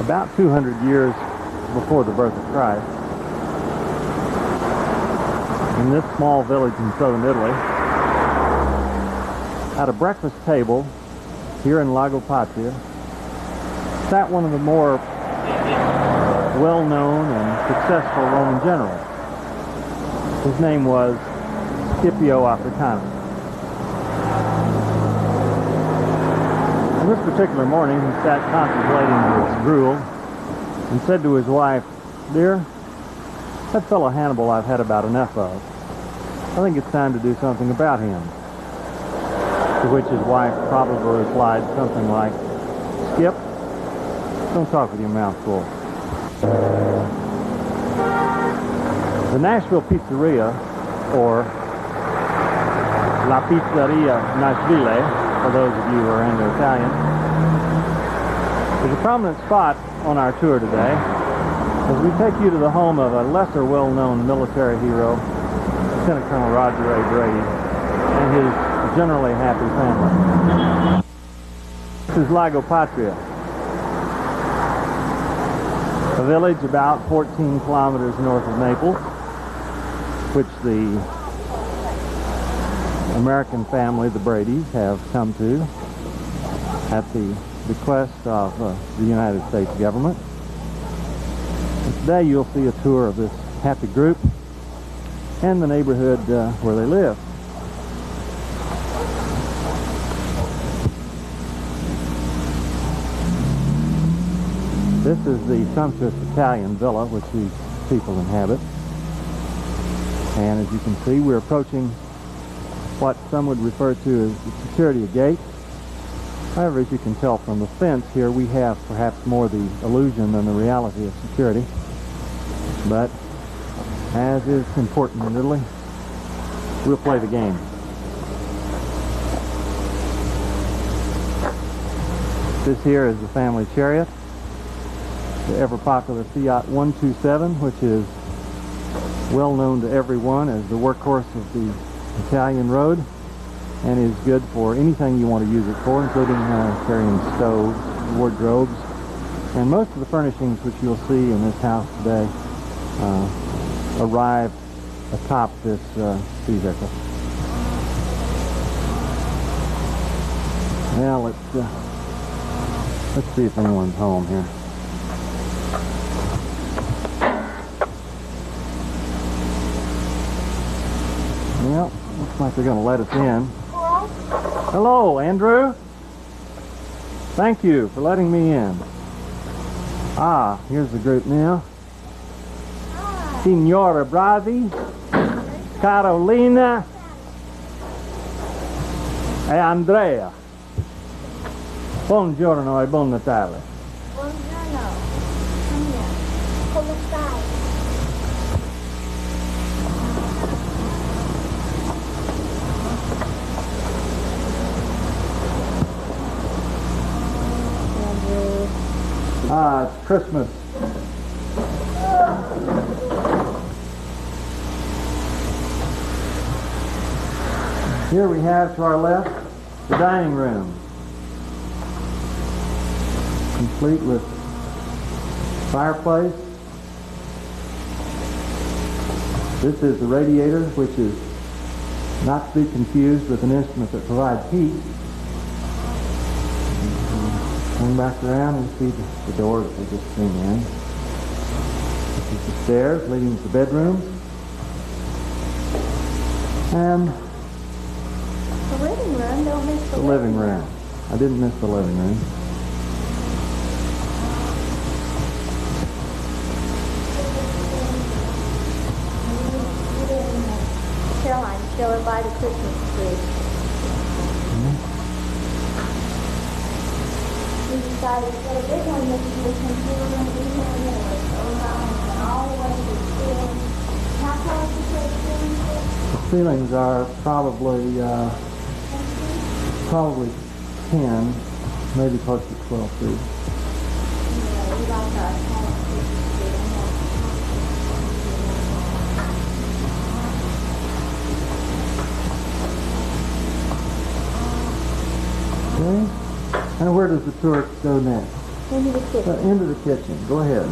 about 200 years before the birth of Christ, in this small village in southern Italy, at a breakfast table here in Lago Patria, sat one of the more well-known and successful Roman generals. His name was Scipio Africanus. On this particular morning, he sat contemplating his gruel and said to his wife, "Dear, that fellow Hannibal I've had about enough of. I think it's time to do something about him." To which his wife probably replied something like, "Skip, don't talk with your mouth full." The Nashville Pizzeria, or La Pizzeria Nashville, for those of you who are Indo-Italian, is a prominent spot on our tour today as we take you to the home of a lesser well-known military hero, Lieutenant Colonel Roger A. Brady, and his generally happy family. This is Lago Patria, a village about 14 kilometers north of Naples, which the American family, the Bradys, have come to at the bequest of the United States government. And today you'll see a tour of this happy group and the neighborhood where they live. This is the sumptuous Italian villa which these people inhabit. And as you can see, we're approaching what some would refer to as the security gate. However, as you can tell from the fence here, we have perhaps more the illusion than the reality of security. But as is important in Italy, we'll play the game. This here is the family chariot, the ever-popular Fiat 127, which is well known to everyone as the workhorse of the Italian road, and is good for anything you want to use it for, including carrying stoves, wardrobes, and most of the furnishings which you'll see in this house today arrive atop this vehicle. Now let's see if anyone's home here. Well, looks like they're going to let us in. Hello, Andrew. Thank you for letting me in. Ah, here's the group now. Signora Brasi, Carolina, e Andrea. Buongiorno e buon Natale. Buongiorno. Come stai? Ah, it's Christmas. Here we have to our left the dining room, complete with fireplace. This is the radiator, which is not to be confused with an instrument that provides heat. Turn back around and see the door that we just came in. This is the stairs leading to the bedroom. And The living room, don't miss the living room. I didn't miss the living room. Caroline, show her by the Christmas tree. We decided to get a big one this year since we were going to be here anyway. So we're going all the way to the ceiling. How tall is the ceiling? The ceilings are probably 10, maybe close to 12 feet. Yeah, we like our tall Okay. And where does the tour go next? into the kitchen. Into the kitchen. Go ahead.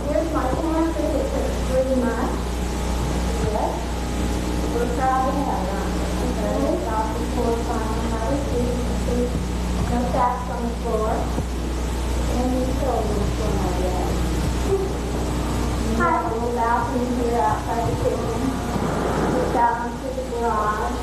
Here's my pantry. It took 3 months. Yes. We're proud to have it. It's off the floor, farmhouse. You can see no sacks on the floor. And the children's room yet. You have a little balcony here outside the kitchen. Look out into the garage.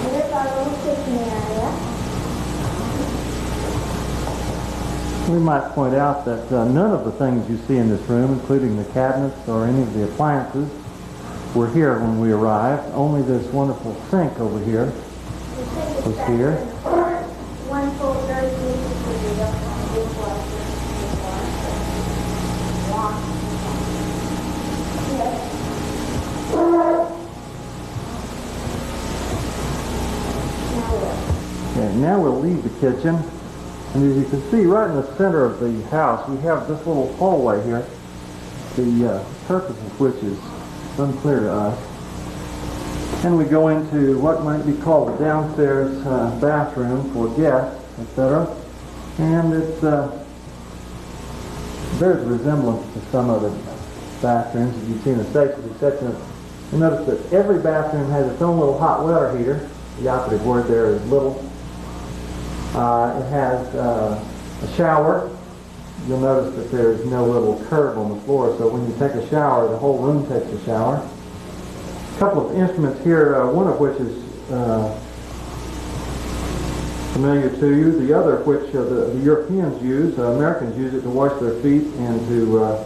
Here's our little kitchen area. We might point out that none of the things you see in this room, including the cabinets or any of the appliances, were here when we arrived. Only this wonderful sink over here was here. One full dirty piece for the dishwasher. Wash. Yes. Okay, now we'll leave the kitchen. And as you can see, right in the center of the house, we have this little hallway here, the purpose of which is unclear to us. And we go into what might be called the downstairs bathroom for guests, etc. And it bears a resemblance to some other bathrooms that you've seen in the States, with the exception of, you notice that every bathroom has its own little hot water heater. The operative word there is little. It has a shower. You'll notice that there's no little curb on the floor, so when you take a shower, the whole room takes a shower. A couple of instruments here, one of which is familiar to you, the other of which the Europeans use. Americans use it to wash their feet and to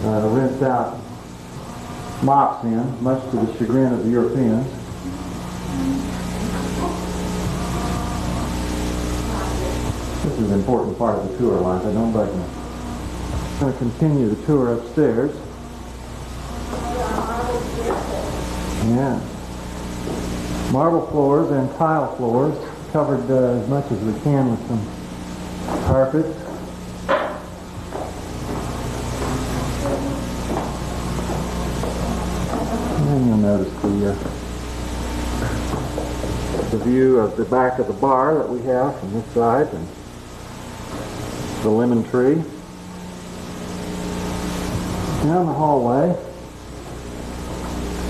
rinse out mops in, much to the chagrin of the Europeans. This is an important part of the tour, Liza. Don't bug me. I'm going to continue the tour upstairs. Yeah. Marble floors and tile floors, covered as much as we can with some carpets. And then you'll notice the view of the back of the bar that we have from this side, and the lemon tree. Down the hallway,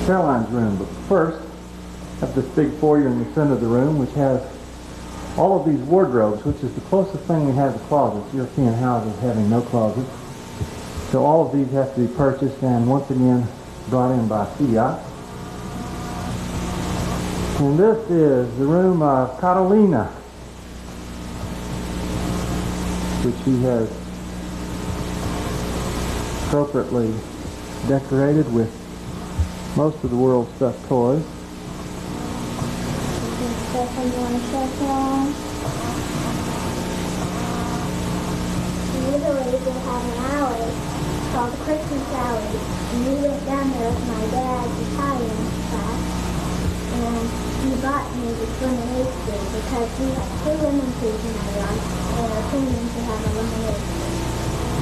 Caroline's room. But first, have this big foyer in the center of the room, which has all of these wardrobes, which is the closest thing we have to closets. European houses having no closets. So all of these have to be purchased and once again brought in by fiat. And this is the room of Carolina, which she has appropriately decorated with most of the world's stuffed toys. Literally, they have an alley called the Christmas Alley, and we went down there with my dad's Italian class, and he bought me this lemonade stand because we have 2 lemon trees in our yard, and we're planning to have a lemonade stand.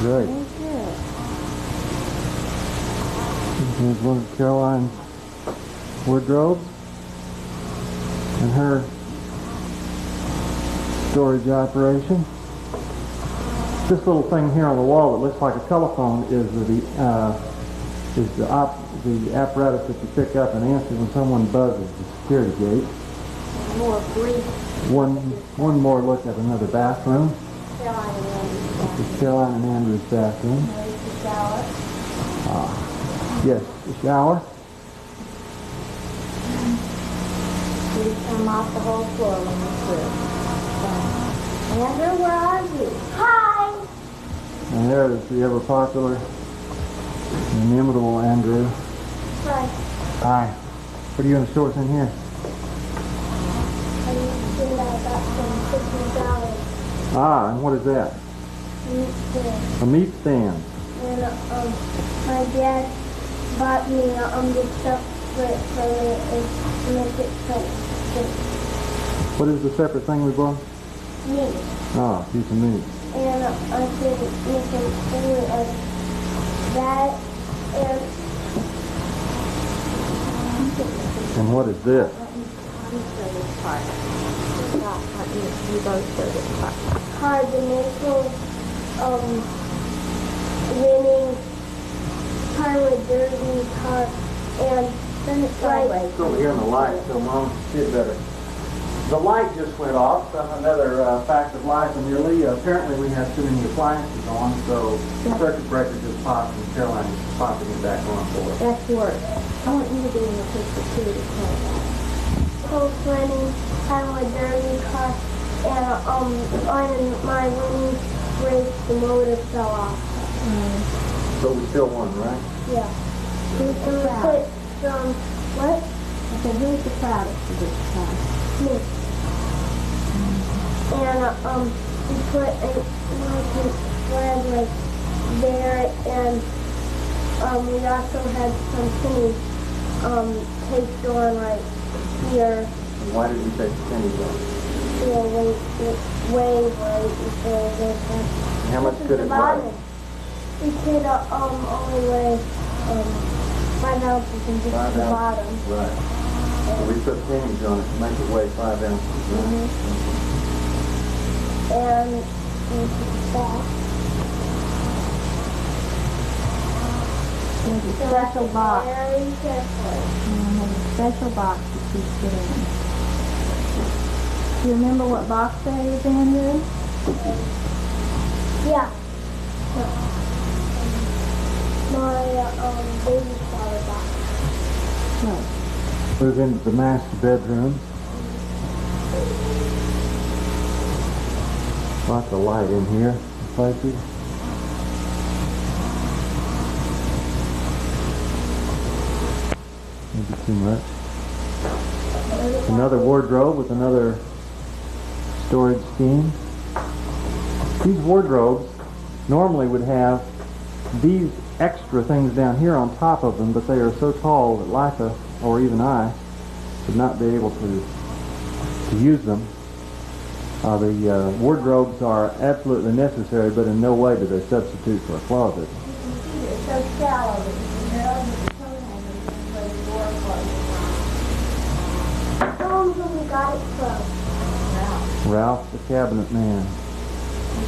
Great. Thank you. Here's one of Caroline's wardrobes and her storage operation. This little thing here on the wall that looks like a telephone is the apparatus that you pick up and answer when someone buzzes the security gate. More brief. One more look at another bathroom. Caroline and Andy's This is Caroline and Andrew's bathroom. There's the shower. Yes, the shower. We come off the whole floor when we're through. Andrew, where are you? Hi! And there is the ever popular, inimitable Andrew. Hi. Hi. What are you going to show us in here? I got some chicken salad. Ah, and what is that? Meat stand. A meat stand. And my dad bought me this stuff for it to make it so. What is the separate thing we bought? meat. Oh, a piece of meat. And I can make some food and that and And what is this? carbonation winning Tyler Derby car and like It's over here in the light, so Mom, see it better. The light just went off. Another fact of life in Italy. Apparently we have too many appliances on, so the circuit breaker just popped and Caroline is popping it back on for us. that's work. I want you to be in the picture too to tell that. Cold winning Tyler Derby car and on my winning race the motor fell off. So we still won, right? Yeah. Who's the proudest? From what? I said, who's the proudest of this time? Me. And we put a flag like there, and we also had some pennies taped on right here. And why did we take the pennies off? Yeah, way right before this. How much could it weigh? It could only weigh 5 ounces and just 5 the ounces. bottom. Right. So we put pennies on it to make it weigh 5 ounces. Right? And the back. There's a special box. Very carefully. There's a special box that you put in. Do you remember what box that is, Andrew? Yeah. My baby shower box. No. Move into the master bedroom. Lots of light in here in places. Maybe too much. Another wardrobe with another storage scheme. These wardrobes normally would have these extra things down here on top of them, but they are so tall that Leica, or even I, would not be able to use them. The wardrobes are absolutely necessary, but in no way do they substitute for a closet. It's so shallow that you can barely get the coat hangers in where the door closes. Tell them who we got it from. Ralph the Cabinet Man.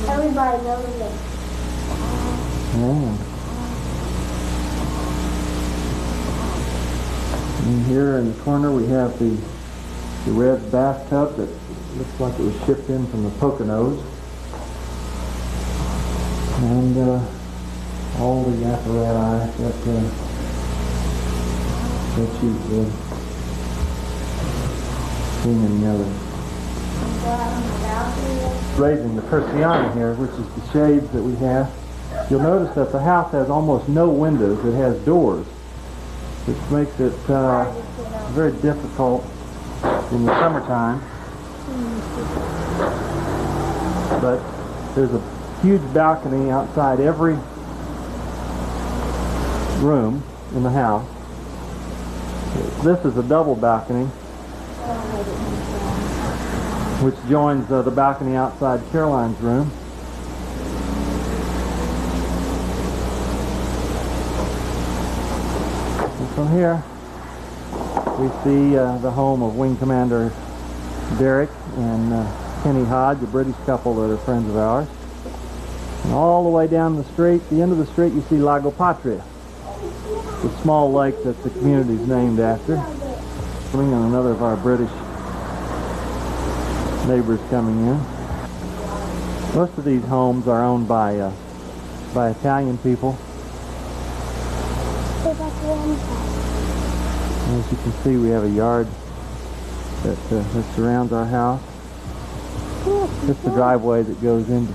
Everybody knows it. Yeah. And here in the corner we have the red bathtub that looks like it was shipped in from the Poconos. And all the apparatus that you've seen in the other. Raising the persiana here, which is the shades that we have. You'll notice that the house has almost no windows. It has doors, which makes it very difficult in the summertime. But there's a huge balcony outside every room in the house. This is a double balcony, which joins the balcony outside Caroline's room. And from here, we see the home of Wing Commander Derek and Kenny Hodge, a British couple that are friends of ours. And all the way down the street, the end of the street, you see Lago Patria, the small lake that the community is named after. And another of our British neighbors coming in. Most of these homes are owned by Italian people. As you can see, we have a yard that surrounds our house. Just the driveway that goes into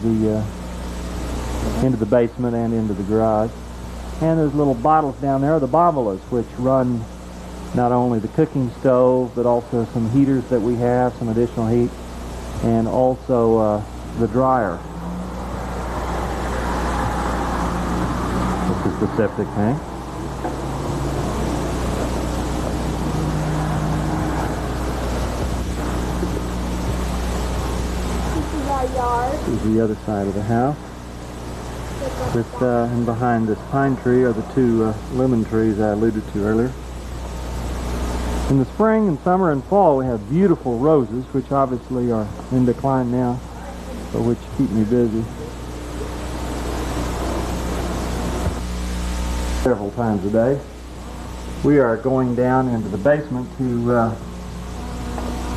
the basement and into the garage. And there's little bottles down there, the bombolas, which run not only the cooking stove, but also some heaters that we have, some additional heat, and also the dryer. This is the septic tank. This is the other side of the house. And behind this pine tree are the two lemon trees I alluded to earlier. In the spring and summer and fall we have beautiful roses, which obviously are in decline now, but which keep me busy several times a day. We are going down into the basement to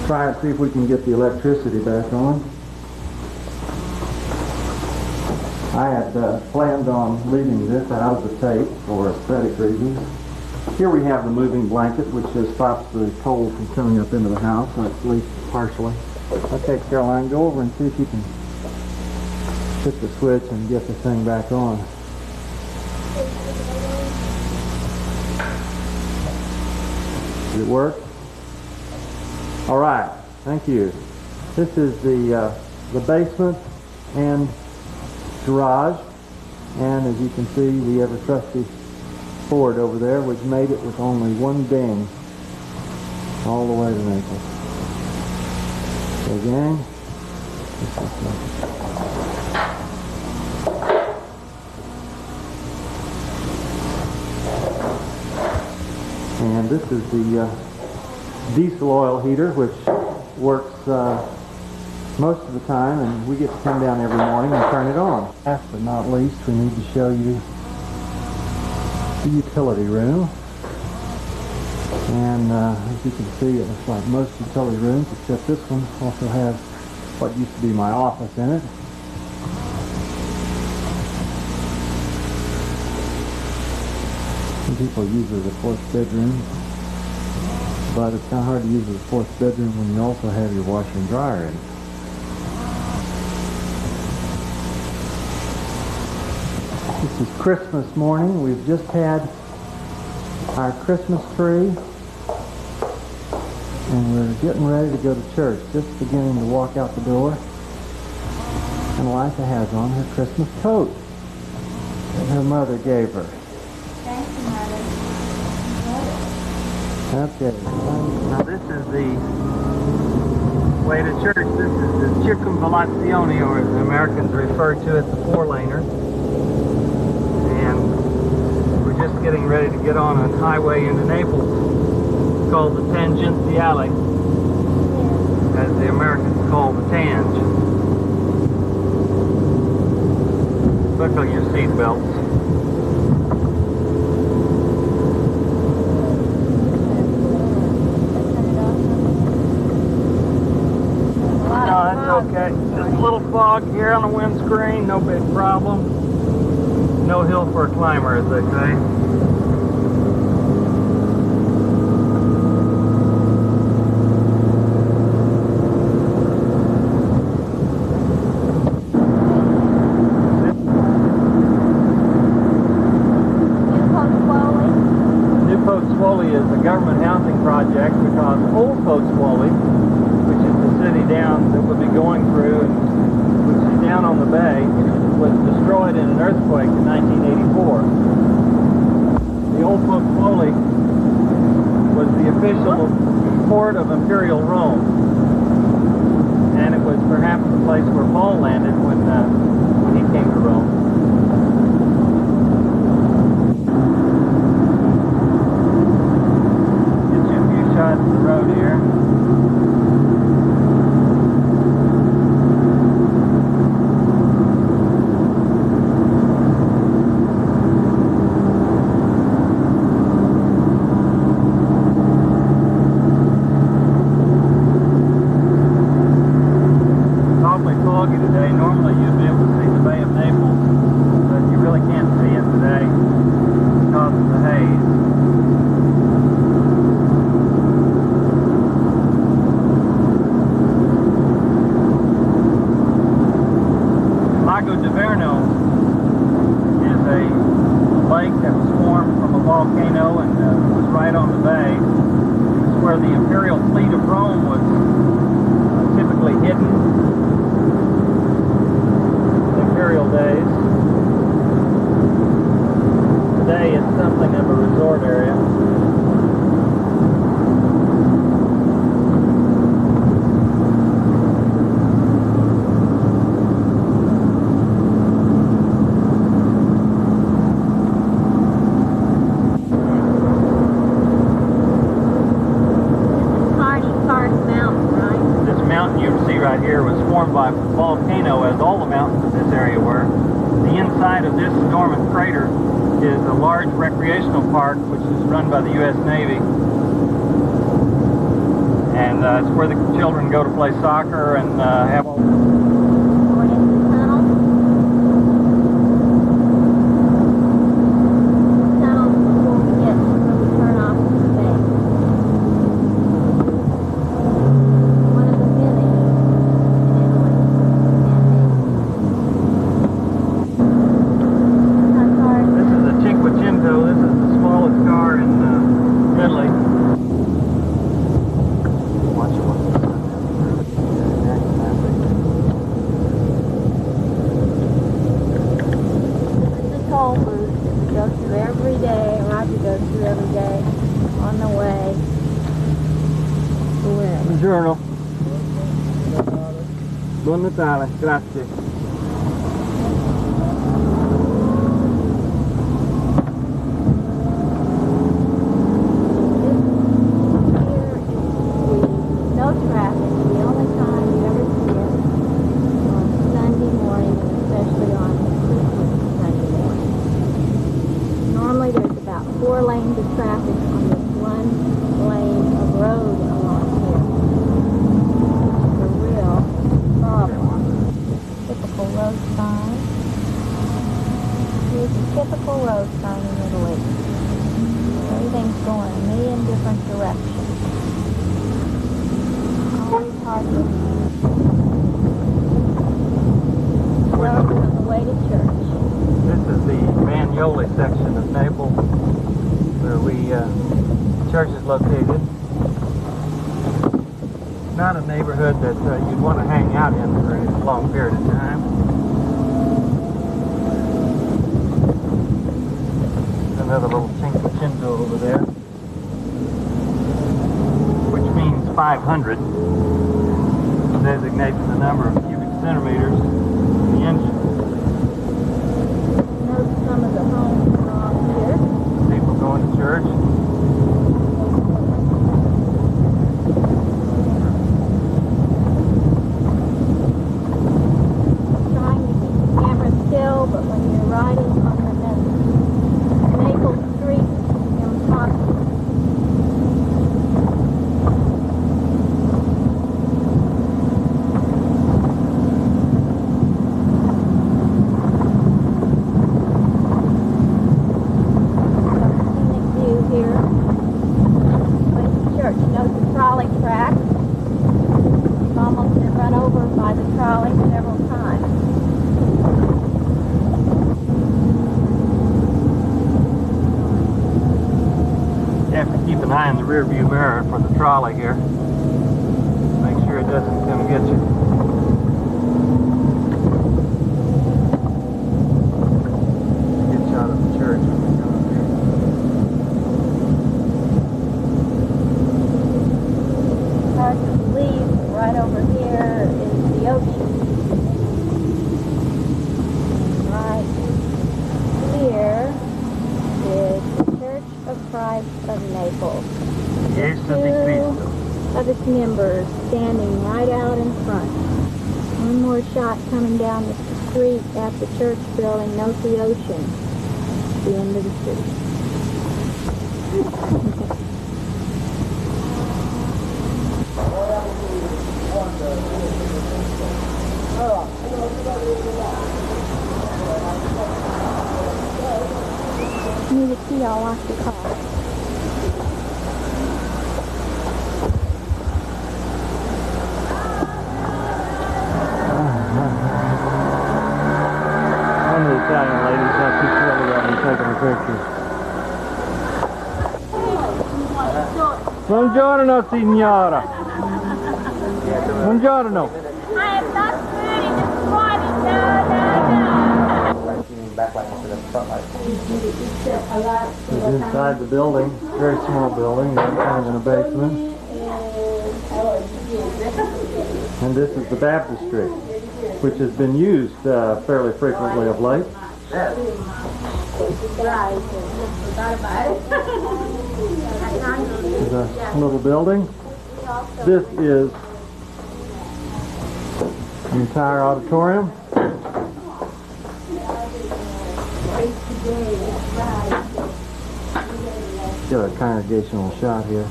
try and see if we can get the electricity back on. I had planned on leaving this out of the tape for aesthetic reasons. Here we have the moving blanket, which just stops the cold from coming up into the house, at least partially. Okay, Caroline, go over and see if you can hit the switch and get the thing back on. Did it work? All right, thank you. This is the basement and garage, and as you can see, we have a trusty Ford over there, which made it with only one ding all the way to Naples. So gang, and this is the diesel oil heater, which works most of the time, and we get to come down every morning and turn it on. Last but not least, we need to show you the utility room. And as you can see, it looks like most utility rooms, except this one, also has what used to be my office in it. Some people use it as a fourth bedroom, but it's kind of hard to use it as a fourth bedroom when you also have your washer and dryer in it. This is Christmas morning. We've just had our Christmas tree, and we're getting ready to go to church, just beginning to walk out the door. And Eliza has on her Christmas coat that her mother gave her. Thank you, Mother. Okay. Now this is the way to church. This is the Circumvallazione, or as the Americans refer to it, the four-laner. And we're just getting ready to get on a highway into Naples. It's called the Tangenziale, as the Americans call the Tange. Buckle your seat belts. Okay, just a little fog here on the windscreen, no big problem. No hill for a climber, as they say. New Pozzuoli is a government housing project because Old Pozzuoli, which is the city down that we'll be going through, and which is down on the bay, was destroyed in an earthquake in 1984. The Old Pozzuoli was the official port of Imperial Rome, and it was perhaps the place where Paul landed when he came to Rome. Get you a few shots of the road here. Today, normally you'd be able to see the Bay of Naples, but you really can't see it today because of the haze. Lago di Verno is a lake that was formed from a volcano and was right on the bay. It's where the imperial fleet of Rome was typically hidden. Imperial days. Today it's something of a resort area. large recreational park which is run by the U.S. Navy. And it's where the children go to play soccer and have all... Going into the tunnel. Tunnel before we get where we turn off to the bay. One of the village in Italy. Not hard. This is the Cinquecento. This is the smallest car in Italy. Watch it. This is Toll Booth that we go through every day. Roger goes through every day on the way to where? Buongiorno. Buon Natale, grazie. No traffic. The only time you ever see it on Sunday morning, and especially on Christmas Sunday morning. Normally there's about 4 lanes of traffic on this 1 lane of road along here. It's a real problem. Typical road sign. Here's a typical road sign in Italy. Everything's going a million different directions. Always hard to read. Road on the way to church. This is the Bagnoli section of Naples, where the church is located. Not a neighborhood that you'd want to hang out in for any long period of time. Another little Cinquecento over there, which means 500. Designates the number of cubic centimeters in the engine. Note some of the homes along here. People going to church. Trying to keep the camera still, but when you're riding on the Naples street, it's impossible. Scenic view here. Way to church. Note the trolley track. We've almost been run over by the trolley several times. You have to keep an eye in the rear view mirror for the trolley here. Make sure it doesn't come get you. Good shot of the church. Hard to believe, right over here is the ocean. And right here is the Church of Christ of Naples. Yes, Two of its members standing right out in front. One more shot coming down the street at the church building. Note the ocean at the end of the street. Need a key, I'll lock the car. One of the Italian ladies not too thrilled about me taking a picture. Buongiorno, signora. Buongiorno. I am not ready to drive it. Backlight instead of front light. This is inside the building, very small building, kind of in a basement. And this is the baptistry, which has been used fairly frequently of late. This is a little building. This is the entire auditorium. Get a congregational shot here.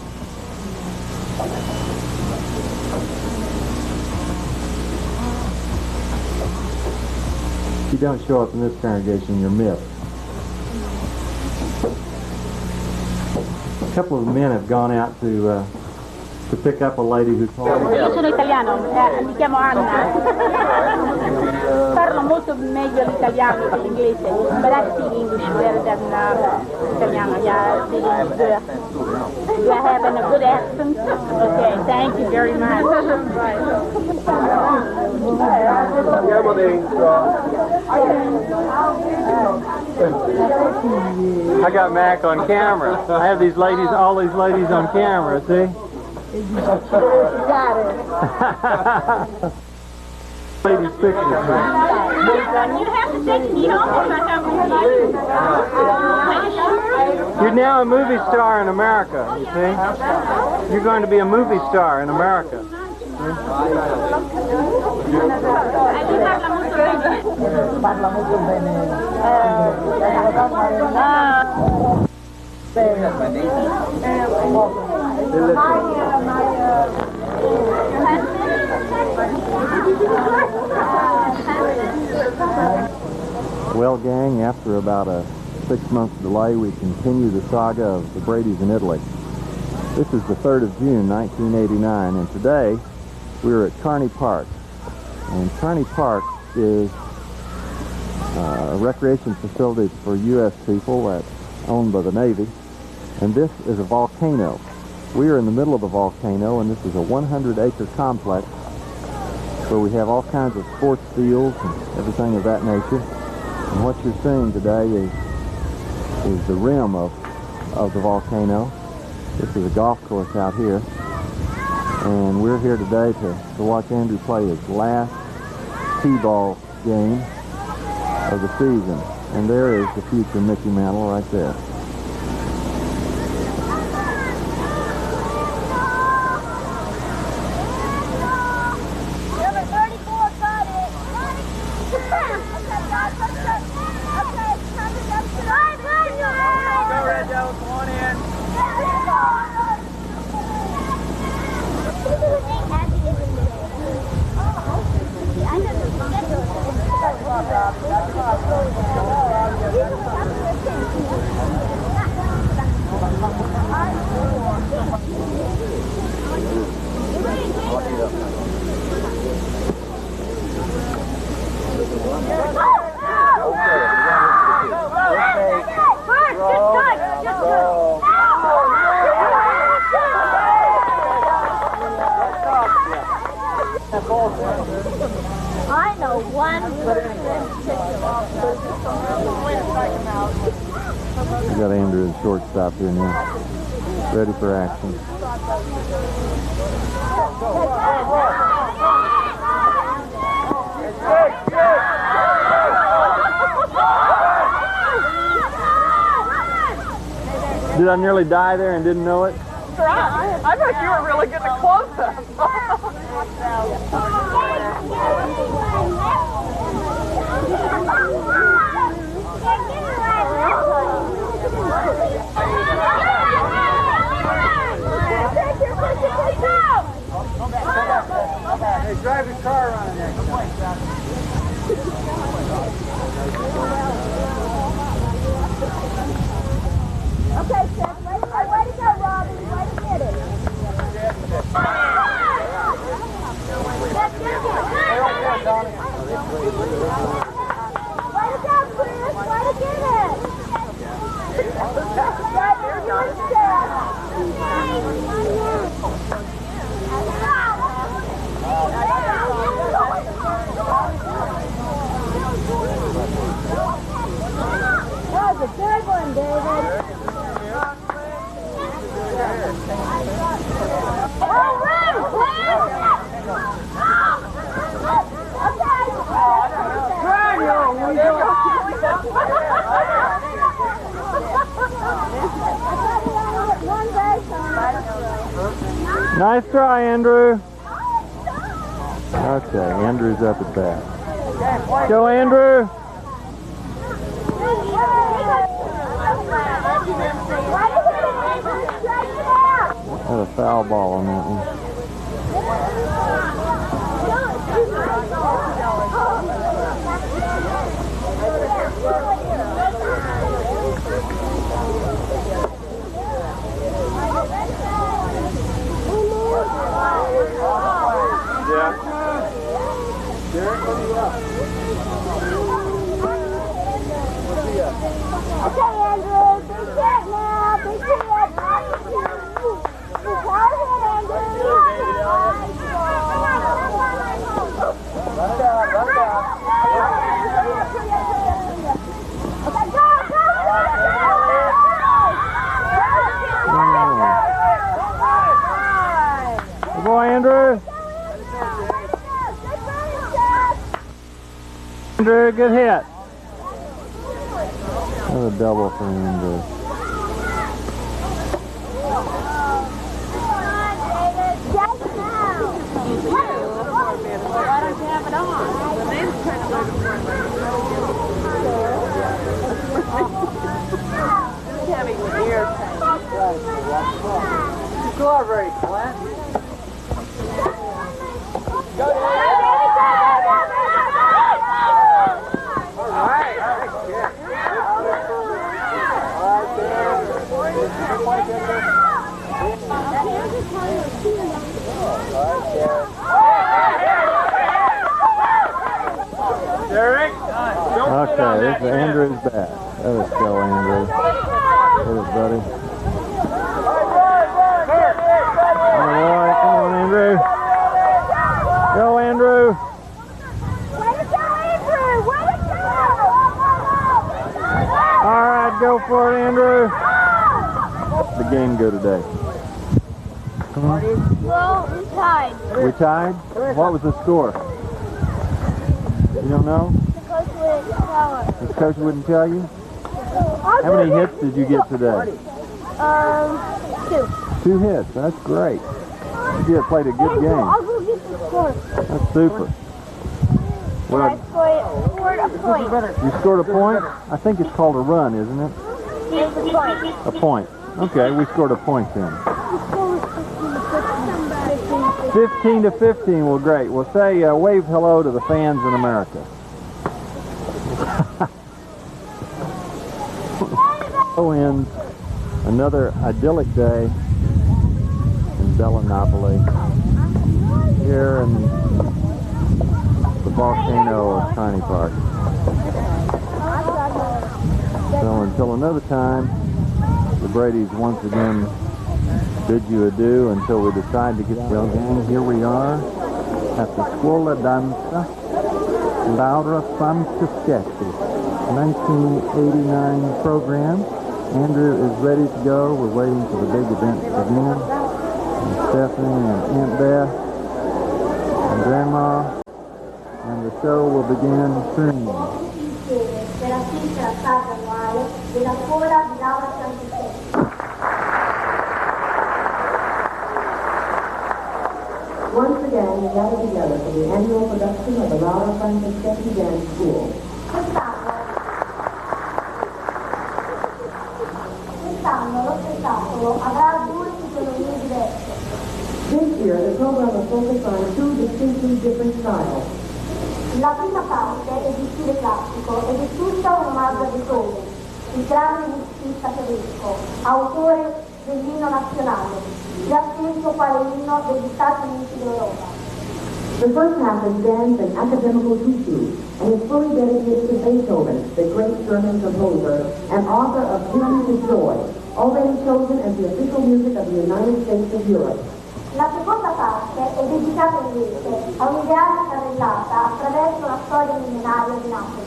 If you don't show up in this congregation, you're missed. A couple of men have gone out to pick up a lady who called. Io sono italiano, mi chiamo Anna. Parlo molto meglio l'italiano che l'inglese, but I speak English better than Italiano. Yeah, I speak English good. Do I have a good accent? Okay, thank you very much. I got Mac on camera. I have these ladies, all these ladies on camera, see? Ladies pictures. You have to take me home. You're now a movie star in America, you see? You're going to be a movie star in America. Parla molto bene. Well, gang, after about a 6-month delay, we continue the saga of the Brady's in Italy. This is the 3rd of June, 1989, and today we're at Carney Park. And Carney Park is a recreation facility for U.S. people that's owned by the Navy. And this is a volcano. We are in the middle of a volcano, and this is a 100-acre complex where we have all kinds of sports fields and everything of that nature. And what you're seeing today is the rim of the volcano. This is a golf course out here. And we're here today to watch Andrew play his last T-ball game of the season. And there is the future Mickey Mantle right there. I know one. We got Andrew at shortstop here now, ready for action. Did I nearly die there and didn't know it? I thought you were really getting a close-up. Hey, drive your car around there. Okay, Seth, way to go, Robbie. Way to get it. Let's get it. Way to go, Chris. Way to get it. Right, you're doing Seth. That was a good one, David. Nice try, Andrew. Okay, Andrew's up at bat. Go, Andrew. Why Had a foul ball on that one. Okay, Andrew, big hit now, big hit. Hard hit, Andrew. Run it down, run it down. Okay, go, go, Good boy, Andrew. Andrew, good hit. That was a double for Andrew. Why don't you have it on? The name's trying to look Just having the ear You score very flat. Okay, this is Andrew's bat. Let us go, Andrew. Hit it, buddy. All right, come on, Andrew. Go, Andrew. Way to go, Andrew! Way to go! All right, go for it, Andrew. The game go today? Well, we tied. We tied? What was the score? You don't know? Because we're power. The coach wouldn't tell you? How many hits did you get today? 2. 2 hits. That's great. You played a good game. I'll go get the score. That's super. I Well, scored a point. you scored a point? I think it's called a run, isn't it? It's a point. A point. Okay, we scored a point then. The score was 15 to 15. Well, great. Well, say, wave hello to the fans in America. So ends another idyllic day in Bellinopoli, here in the volcano of Tiny Park. So until another time, the Brady's once again bid you adieu until we decide to get out. Well, gang, here we are at the Scuola Danza Laura Franceschi 1989 program. Andrew is ready to go. We're waiting for the big event to begin. And Stephanie and Aunt Beth and Grandma. And the show will begin soon. della pista stata annuale della scuola di Laura Franceschi. Once again, we gather together for the annual production of the Laura Franceschi Dance School. Quest'anno lo spettacolo avrà 2 tipologie diverse. This year, the program will focus on 2 distinctly different styles. La prima parte è di stile classico ed è tutta un omaggio a Beethoven, il grande musicista tedesco, autore dell'inno nazionale, già stesso quale inno degli Stati Uniti d'Europa. The first half is dance and academical tutu, and is fully dedicated to Beethoven, the great German composer and author of Beauty to Joy, already chosen as the official music of the United States of Europe. La seconda parte è dedicata invece a un'idea carrellata attraverso la storia millenaria di Napoli.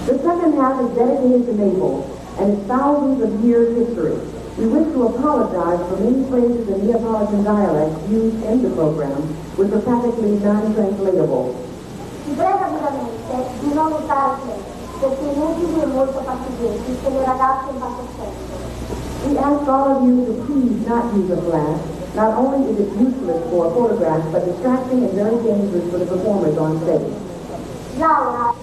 The second half is dedicated to Naples and its thousands of years history. We wish to apologize for many phrases in Neapolitan dialect used in the program, which are practically non-translatable. Si prega vivamente di non usare tempo, perché è inutile e molto fastidiosi se le ragazze impazziscono. We ask all of you to please not use a flash. Not only is it useless for photographs, but distracting and very dangerous for the performers on stage. Laura.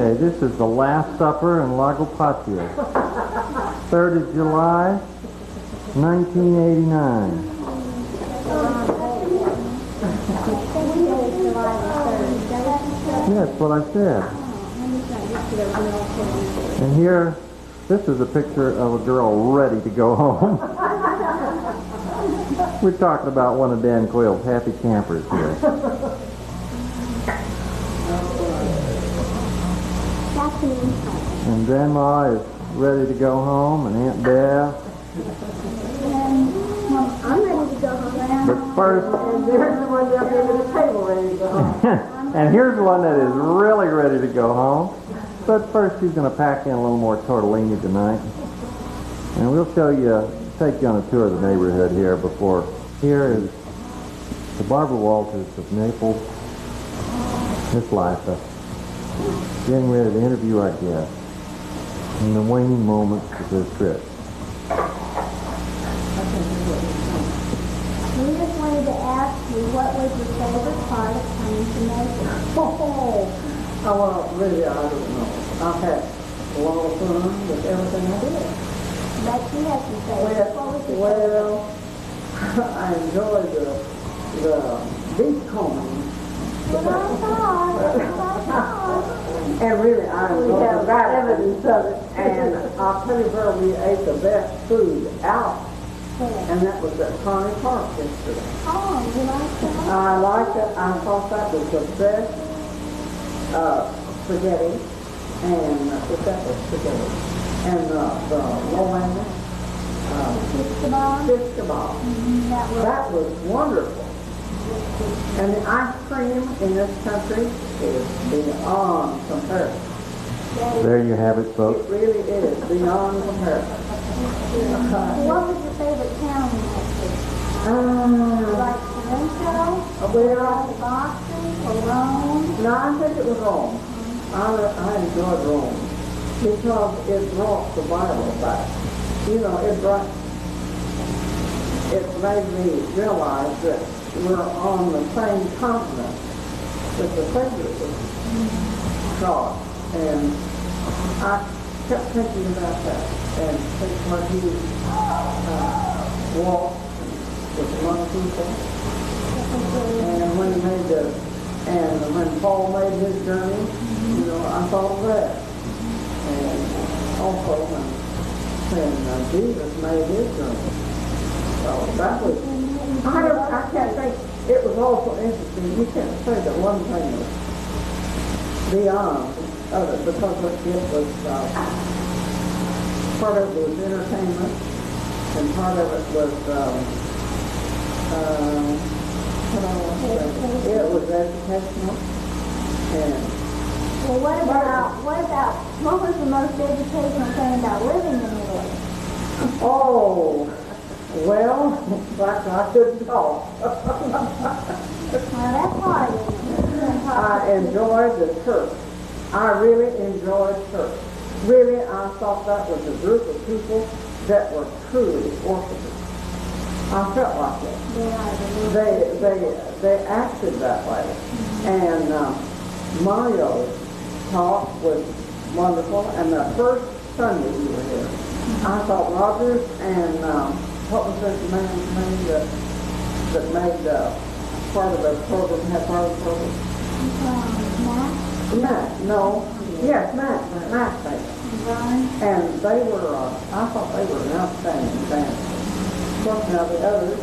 Okay, this is the Last Supper in Lago Patio. 3rd of July, 1989. Yeah, that's what I said. And here, this is a picture of a girl ready to go home. We're talking about one of Dan Quayle's happy campers here. And Grandma is ready to go home, and Aunt Beth. I'm ready to go home. But first, And there's the one up there with the table ready to go home. and here's one that is really ready to go home. But first, she's going to pack in a little more tortellini tonight. And we'll show you, take you on a tour of the neighborhood here before. Here is the Barbara Walters of Naples, Miss Liza, getting ready to interview our guest in the waning moments of this trip. We just wanted to ask you, what was your favorite part of coming to Naples? Well, really, I don't know. I've had a lot of fun with everything I did. But you had some favorites. What was your Well, I enjoyed the beach combing. What I thought. And really, I enjoyed the evidence of it. And I'll tell you where we ate the best food out. And that was at Connie Park yesterday. Oh, you like that? I liked it. I thought that was the best spaghetti. And if that was spaghetti. And the low-end Fish kebab? fish kebab. That was wonderful. And the ice cream in this country is beyond comparison. There you have it, It folks. really is beyond comparison. What was your favorite town in Naples? Like Sorrento? Well, Boston? Or Rome? no, I think it was Rome. I enjoyed Rome because it brought the Bible back. You know, it made me realize that we're on the same continent that the Savior was God. And I kept thinking about that and thinking what he walked with among people. And when he when Paul made his journey, you know, I thought of that. And also when Jesus made his journey. So that was, I can't think, it was also interesting. You can't say that one thing was beyond other because it was, part of it was entertainment and part of it was, it was educational. And Well, what was the most educational thing about living in Italy? oh, well, like I couldn't talk. Well, that's hard, isn't it? I enjoyed the church. I really enjoyed church. Really, I thought that was a group of people that were truly worshipers. I felt like that. They acted that way. And Mario's talk was wonderful. And the first Sunday we were here, I thought Rogers and what was this man's name that made part of the program, had part of the program? Matt, no. Yes, Matt made it. And they were, I thought they were an outstanding band. Of course, now the others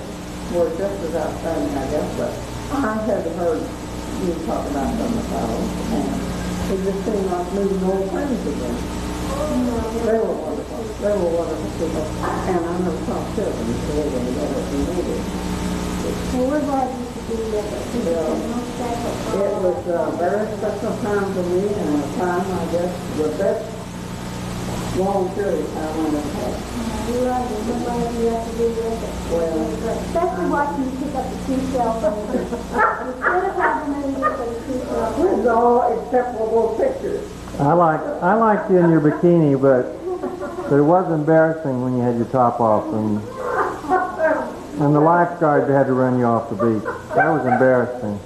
were just as outstanding, I guess, but I had heard you talk about them before, and it just seemed like meeting old friends again. They were wonderful. They were wonderful people. And I never saw children before they ever needed. Well, we're glad you could be with us. It's most special. It was a very special time for me, and a time, I guess, the best long period of time I've ever had. We love you. We're glad you have to be with us. Well, Especially watching you pick up the seashell from the You should have had the movie for the seashell. with all acceptable pictures. I liked you in your bikini, but it was embarrassing when you had your top off and the lifeguard had to run you off the beach. That was embarrassing.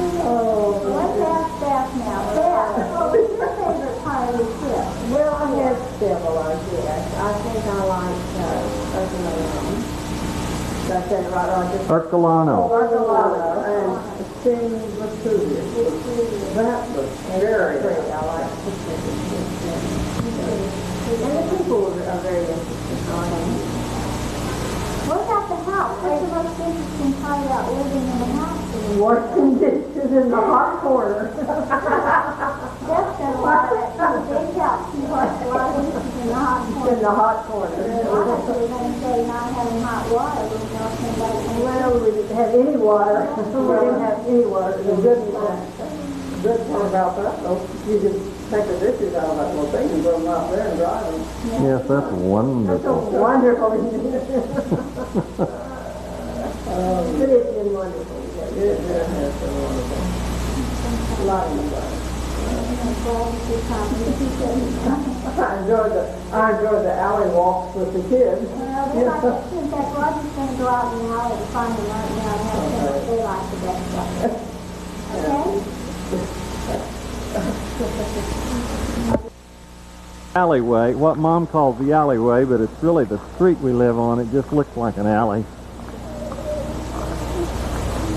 Let's ask Beth now. Beth, say it right, I just Ercolano. Barcelona and King Vesuvius. That was very pretty. I like it. And the people are very interesting. What about the house? What's the most interesting part about living in the house? Washing dishes in the hot corner. That's a lot of big house. You watch a lot of dishes in the hot corner. In the hot corner. I thought you were going to say not having hot water. We don't think Well, we didn't have any water. We didn't have any water. The good part about that, though, you can take the dishes out of that little thing and put them out there and dry them. Yes, that's That's so wonderful. wonderful. It has been wonderful. It has been wonderful. A lot of fun. I enjoyed the alley walks with the kids. Well, they like it too. In fact, Roger's going to go out in the alley and find them right now and have them what they like the best. Okay? Alleyway, what Mom calls the alleyway, but it's really the street we live on. It just looks like an alley.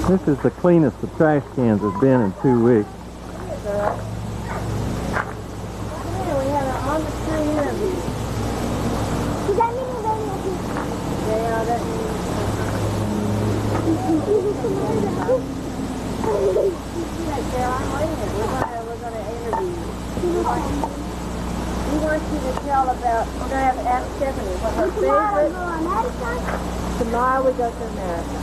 This is the cleanest the trash cans have been in 2 weeks. We had an on-the-street interview. Does that mean you're ready to Yeah, that means Caroline, wait a minute. We're gonna interview you. We want you to tell about. We're gonna have to ask Stephanie what her favorite. Tomorrow we go to America.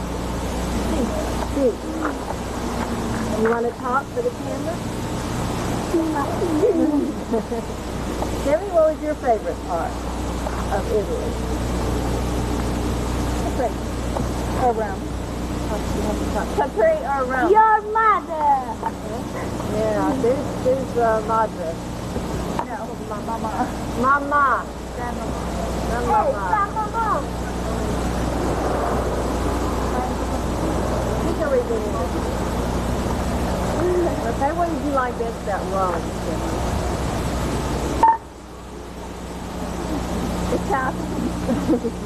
Speak. You want to talk for the camera? Tell me, what was your favorite part of Italy? Or Rome? Capri or Rome? Your mother. Yeah, this is Madre. No, Mama. Mama. Hey, Grandmama. Mama. You can read it in English. Okay, what did you like best about Rome? The coffee.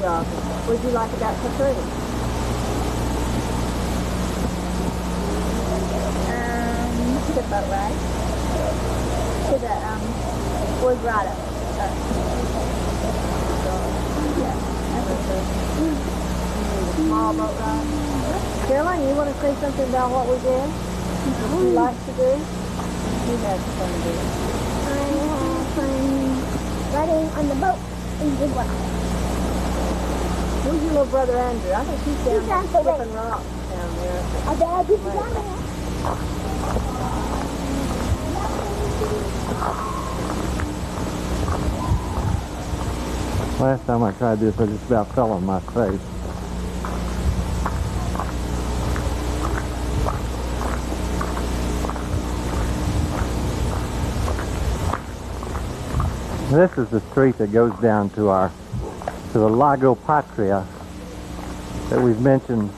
Yeah. What did you like about Capri? To the boat ride. To the, wood grotto. Small boat ride. Caroline, you want to say something about what we did? What you like to do? You had fun doing. I had fun riding on the boat in the water. Where's your little brother Andrew? I think he's down He's down there the flipping rocks down there. I bet I'll get you down there. Last time I tried this, I just about fell on my face. This is the street that goes down to the Lago Patria that we've mentioned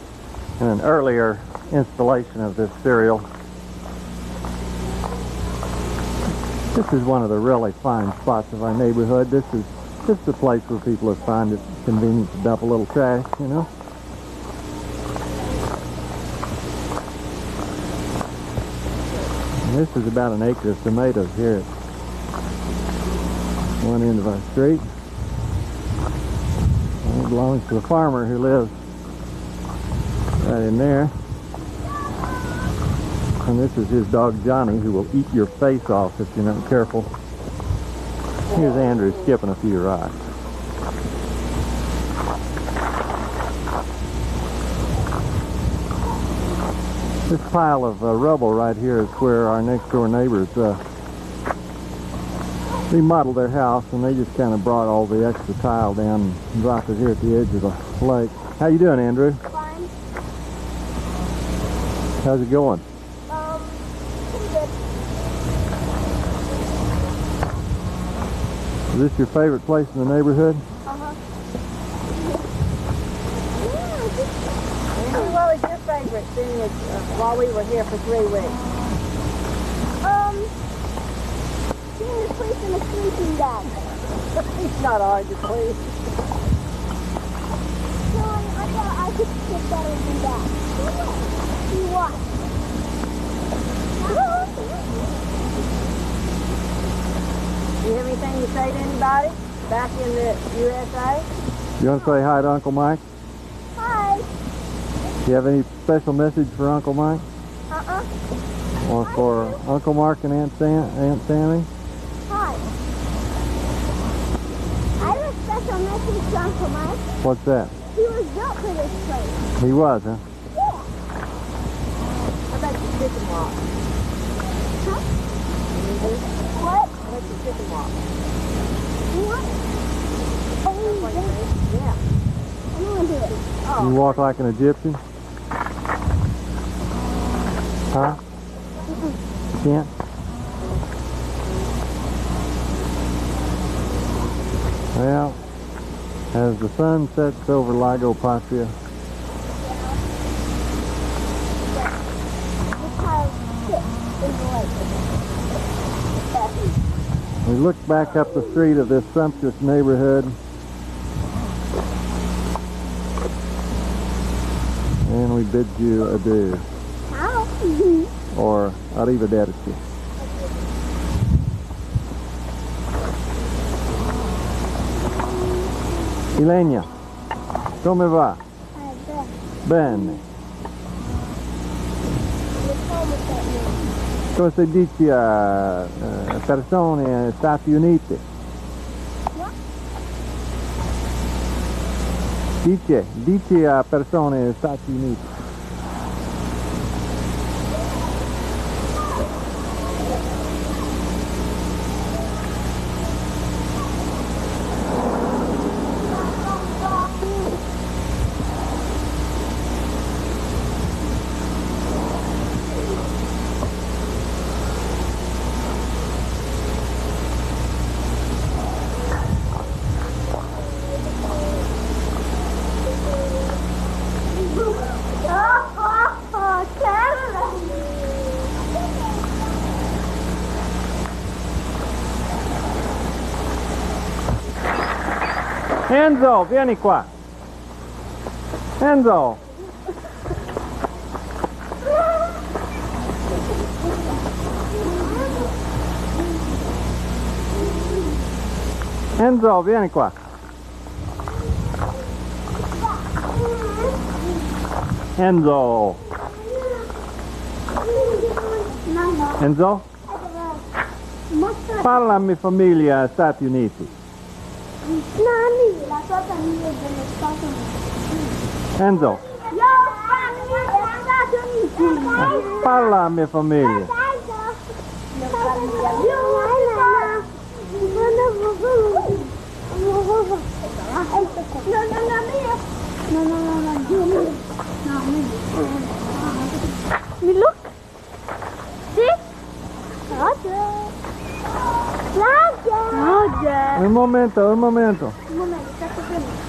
in an earlier installation of this serial. This is one of the really fine spots of our neighborhood. This is the place where people have found it convenient to dump a little trash, you know. And this is about an acre of tomatoes here at one end of our street. And it belongs to a farmer who lives right in there. And this is his dog Johnny, who will eat your face off if you're not careful. Here's Andrew skipping a few rocks. This pile of rubble right here is where our next door neighbors remodeled their house, and they just kind of brought all the extra tile down and dropped it here at the edge of the lake. How you doing, Andrew? Fine. How's it going? Pretty good. Is this your favorite place in the neighborhood? What was your favorite thing while we were here for 3 weeks? Seeing the police in a sleeping bag. It's not hard to please. No, I Get better than that. You what? You have anything to say to anybody back in the USA? You want to say hi to Uncle Mike? Hi. Do you have any special message for Uncle Mike? Or for Uncle Mark and Aunt Sammy? Hi. I have a special message to Uncle Mike. What's that? He was built for this place. He was, huh? Yeah. How about your chicken walk? Huh? What? How about your chicken walk? What? Oh, Yeah. I want to do it. You walk like an Egyptian? Huh? You can't? Well, as the sun sets over Lago Patria, Because sit in the lake. we look back up the street of this sumptuous neighborhood and we bid you adieu, How? or arrivederci. Ilenia, come va? Bene. Come si dice a persone Stati Uniti? Dice a persone Stati Uniti. Enzo, vieni qua. Enzo. Enzo, vieni qua. Enzo. Enzo? Parla a mia famiglia Stati Uniti. Nani, la tua famiglia è dello Stato Unito. Enzo, Io famiglia degli Stati Uniti. parla a mia famiglia. Mi look? Sì? Roger. Roger. Un momento, un momento. Un momento, sta bene.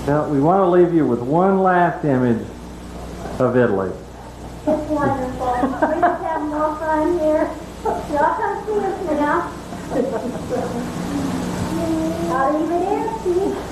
Now, we want to leave you with one last image of Italy. It's wonderful. We just have more fun here. Y'all come see us now. Arrivederci.